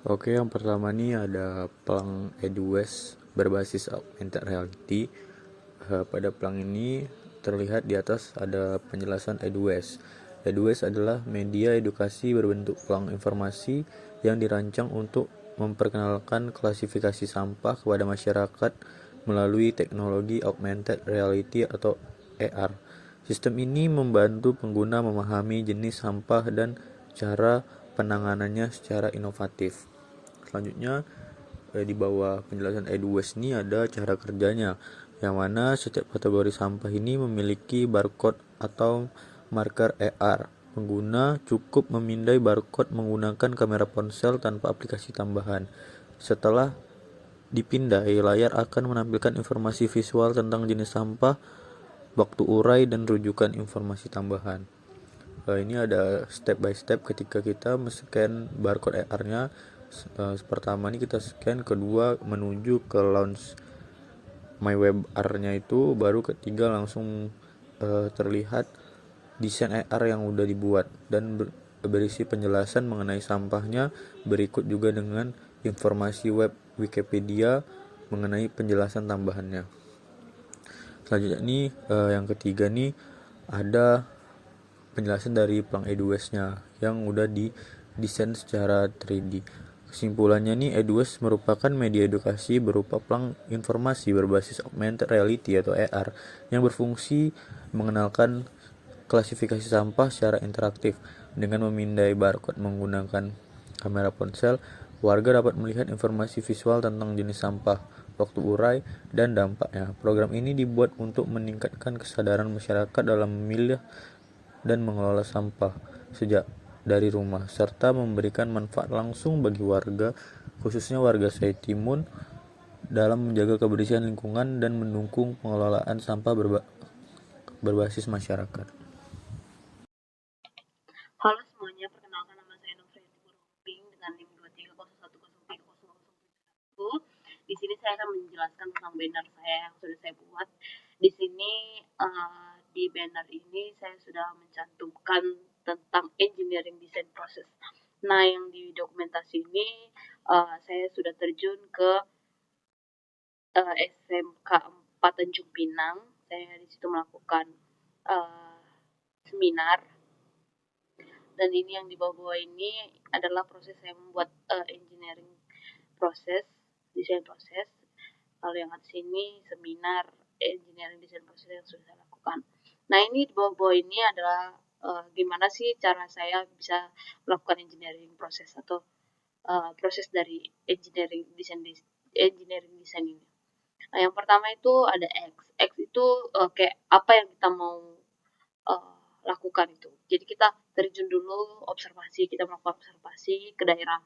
Oke, yang pertama nih ada Plang Edwest berbasis augmented reality. Pada Plang ini terlihat di atas ada penjelasan Edwest. Edwest adalah media edukasi berbentuk plang informasi yang dirancang untuk memperkenalkan klasifikasi sampah kepada masyarakat melalui teknologi augmented reality atau AR. Sistem ini membantu pengguna memahami jenis sampah dan cara penanganannya secara inovatif. Selanjutnya di bawah penjelasan Edwest ini ada cara kerjanya, yang mana setiap kategori sampah ini memiliki barcode atau marker AR. Pengguna cukup memindai barcode menggunakan kamera ponsel tanpa aplikasi tambahan. Setelah dipindai, layar akan menampilkan informasi visual tentang jenis sampah, waktu urai, dan rujukan informasi tambahan. Ini ada step by step ketika kita men-scan barcode AR-nya. Pertama ini kita scan, kedua menuju ke launch my WebR-nya itu, baru ketiga langsung terlihat desain AR yang udah dibuat dan berisi penjelasan mengenai sampahnya, berikut juga dengan informasi web Wikipedia mengenai penjelasan tambahannya. Selanjutnya nih yang ketiga nih ada penjelasan dari Plang Edwest-nya yang udah didesain secara 3D. Kesimpulannya nih, Edwest merupakan media edukasi berupa plang informasi berbasis augmented reality atau AR yang berfungsi mengenalkan klasifikasi sampah secara interaktif. Dengan memindai barcode menggunakan kamera ponsel, warga dapat melihat informasi visual tentang jenis sampah, waktu urai, dan dampaknya. Program ini dibuat untuk meningkatkan kesadaran masyarakat dalam memilih dan mengelola sampah sejak dari rumah, serta memberikan manfaat langsung bagi warga, khususnya warga Saitimun, dalam menjaga kebersihan lingkungan dan mendukung pengelolaan sampah berbasis masyarakat. Halo semuanya, perkenalkan nama saya Novrianti Purwoping dengan NIM 230103007. Di sini saya akan menjelaskan tentang banner saya yang sudah saya buat. Di sini di banner ini saya sudah mencantumkan tentang engineering design process. Nah, yang di dokumentasi ini saya sudah terjun ke SMK 4 Tanjung Pinang. Saya di situ melakukan seminar. Dan ini yang di bawah-bawah ini adalah proses saya membuat engineering proses, desain proses. Kalau yang atas sini seminar engineering desain proses yang sudah saya lakukan. Nah, ini di bawah-bawah ini adalah gimana sih cara saya bisa melakukan engineering proses atau proses dari engineering desain ini. Nah, yang pertama itu ada X. X itu kayak apa yang kita mau uh, lakukan itu. Jadi kita terjun dulu observasi, kita melakukan observasi ke daerah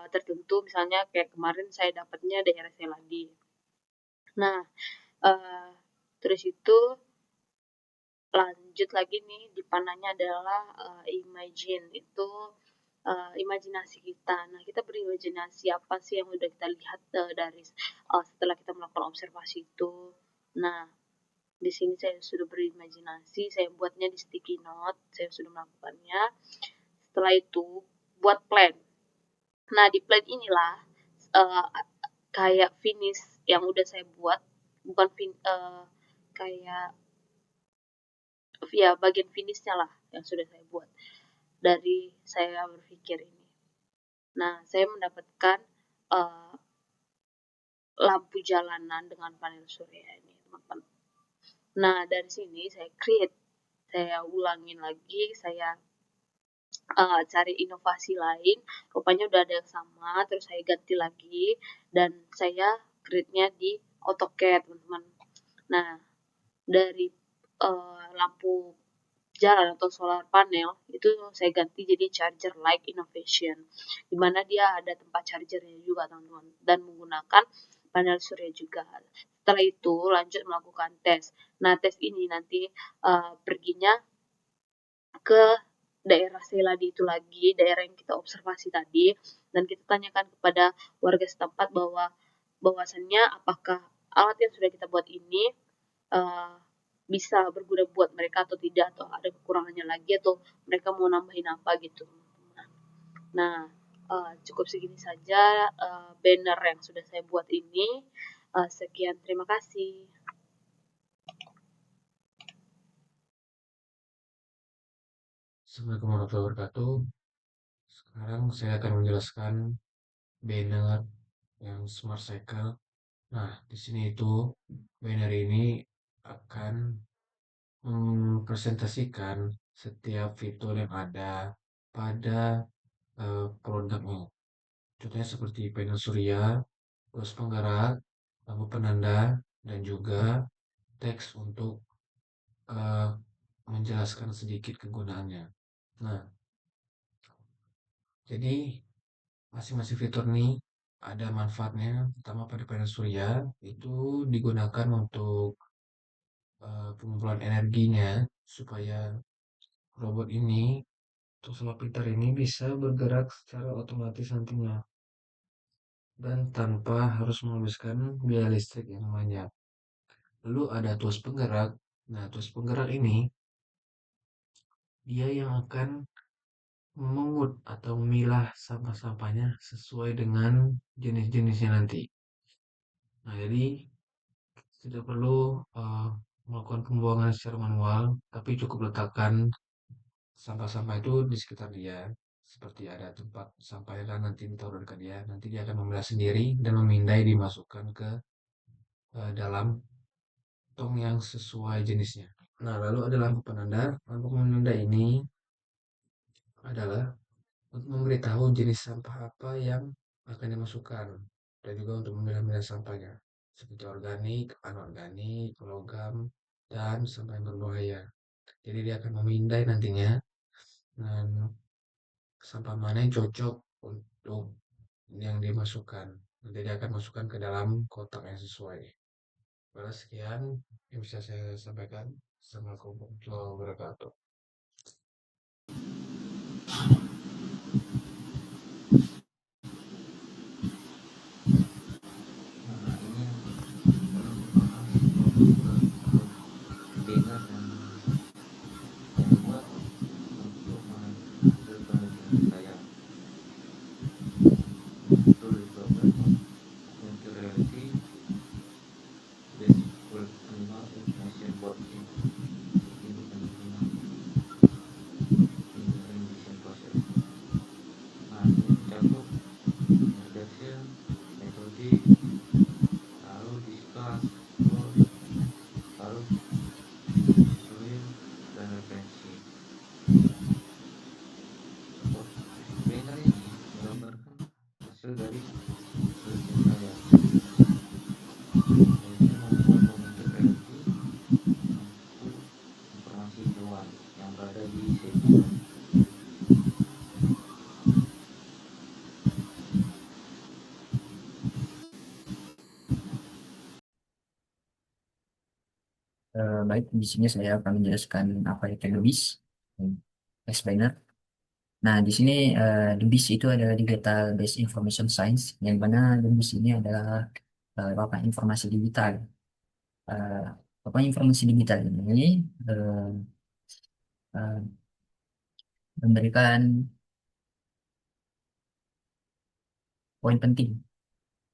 tertentu, misalnya kayak kemarin saya dapatnya daerah Seladi. Nah, uh, terus itu lanjut lagi nih di panahnya adalah imagine itu imajinasi kita. Nah, kita berimajinasi apa sih yang udah kita lihat dari setelah kita melakukan observasi itu. Nah, di sini saya sudah berimajinasi, saya buatnya di sticky note, saya sudah melakukannya. Setelah itu buat plan. Nah, di plan inilah uh, kayak finish yang udah saya buat, bukan kayak ya bagian finishnya lah yang sudah saya buat dari saya berpikir ini. Nah, saya mendapatkan uh, lampu jalanan dengan panel surya ini, teman-teman. Nah, dari sini saya create, saya ulangin lagi, saya cari inovasi lain, rupanya udah ada yang sama, terus saya ganti lagi, dan saya create-nya di AutoCAD, teman-teman. Nah, dari lampu jalan atau solar panel, itu saya ganti jadi charger like innovation, dimana dia ada tempat chargernya juga, teman-teman, dan menggunakan panel surya juga. Setelah itu lanjut melakukan tes. Nah, tes ini nanti perginya ke daerah Seladi itu lagi, daerah yang kita observasi tadi, dan kita tanyakan kepada warga setempat bahwasannya apakah alat yang sudah kita buat ini uh, bisa berguna buat mereka atau tidak, atau ada kekurangannya lagi, atau mereka mau nambahin apa gitu. Nah, Cukup segini saja banner yang sudah saya buat ini. Sekian, terima kasih. Assalamualaikum warahmatullahi wabarakatuh. Sekarang saya akan menjelaskan banner yang Smart Cycle. Nah, di sini itu banner ini akan mempresentasikan setiap fitur yang ada pada produknya. Contohnya seperti panel surya, terus penggerak, lampu penanda, dan juga teks untuk eh, menjelaskan sedikit kegunaannya. Nah, jadi masing-masing fitur nih ada manfaatnya. Pertama pada panel surya itu digunakan untuk pengumpulan energinya supaya robot ini atau solar pintar ini bisa bergerak secara otomatis nantinya dan tanpa harus menghabiskan biaya listrik yang banyak. Lalu ada tools penggerak. Nah, tools penggerak ini dia yang akan memungut atau memilah sampah-sampahnya sesuai dengan jenis-jenisnya nanti. Nah, jadi tidak perlu melakukan pembuangan secara manual, tapi cukup letakkan sampah-sampah itu di sekitar dia. Seperti ada tempat sampah yang nanti ditaruh dekat dia, nanti dia akan memilah sendiri dan memindai dimasukkan ke dalam tong yang sesuai jenisnya. Nah, lalu ada lampu penanda. Lampu penanda ini adalah untuk memberitahu jenis sampah apa yang akan dimasukkan dan juga untuk memilah-milah sampahnya seperti organik, anorganik, logam, dan sampah yang berbahaya. Jadi dia akan memindai nantinya dan sampah mana yang cocok untuk yang dimasukkan. Nanti dia akan masukkan ke dalam kotak yang sesuai. Baiklah, sekian yang bisa saya sampaikan. Assalamualaikum warahmatullahi wabarakatuh. Nah, ini baru merupakan sebuah banner yang saya buat untuk menghasil penelitian saya, yaitu development of augmented reality based world animal information board in rendition process. Nah, ini mencakup introduction, metode, lalu discuss, close, lalu tutorial dan referensi. Banner ini menggambarkan hasil dari penelitian saya, yaitu membuat augmented reality untuk informasi hewan yang berada di sekitar. Baik, di sini saya akan menjelaskan apa itu DBIS, explainer. Nah, di sini DBIS itu adalah Digital Based Information Science, yang mana DBIS ini adalah papan informasi digital. Uh, Papan informasi digital ini uh, uh, memberikan poin penting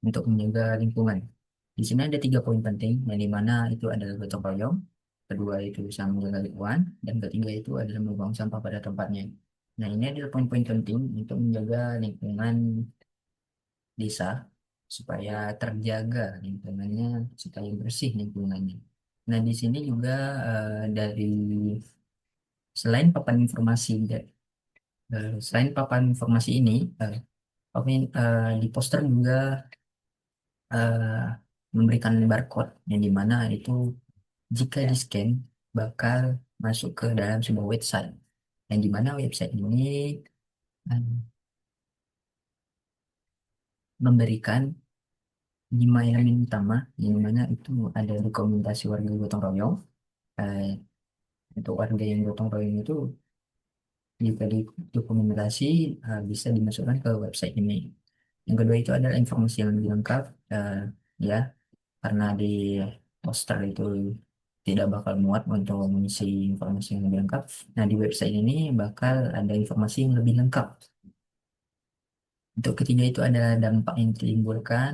untuk menjaga lingkungan. Di sini ada 3 poin penting, yang dimana itu adalah gotong royong, kedua itu bisa menjaga lingkungan, dan ketiga itu adalah membuang sampah pada tempatnya. Nah, ini adalah poin-poin penting untuk menjaga lingkungan desa supaya terjaga lingkungannya, supaya bersih lingkungannya. Nah, di sini juga dari selain papan informasi selain papan informasi ini, di poster juga eh, memberikan barcode yang dimana itu jika di-scan bakal masuk ke dalam sebuah website, yang dimana website ini eh, memberikan 5 elemen utama, yang dimana itu ada dokumentasi warga gotong royong. eh, untuk warga yang gotong royong itu jika dokumentasi bisa dimasukkan ke website ini. Yang kedua itu adalah informasi yang lebih lengkap, ya, karena di poster itu tidak bakal muat untuk mengisi informasi yang lebih lengkap. Nah, di website ini bakal ada informasi yang lebih lengkap. Untuk ketiga itu ada dampak yang ditimbulkan.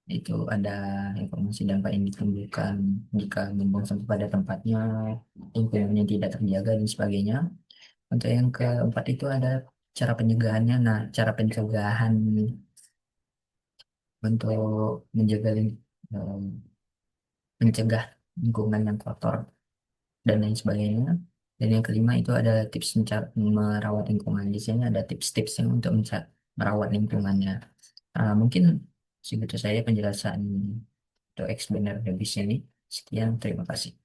Itu ada informasi dampak yang ditimbulkan jika membuang sampah pada tempatnya, lingkungannya tidak terjaga dan sebagainya. Untuk yang keempat itu ada cara pencegahannya. Nah, cara pencegahan untuk menjaga mencegah lingkungan yang kotor dan lain sebagainya. Dan yang kelima itu ada tips merawat lingkungan. Di sini ada tips-tips yang untuk merawat lingkungannya. Mungkin segitu saya penjelasan untuk explainer habis ini. Sekian, terima kasih.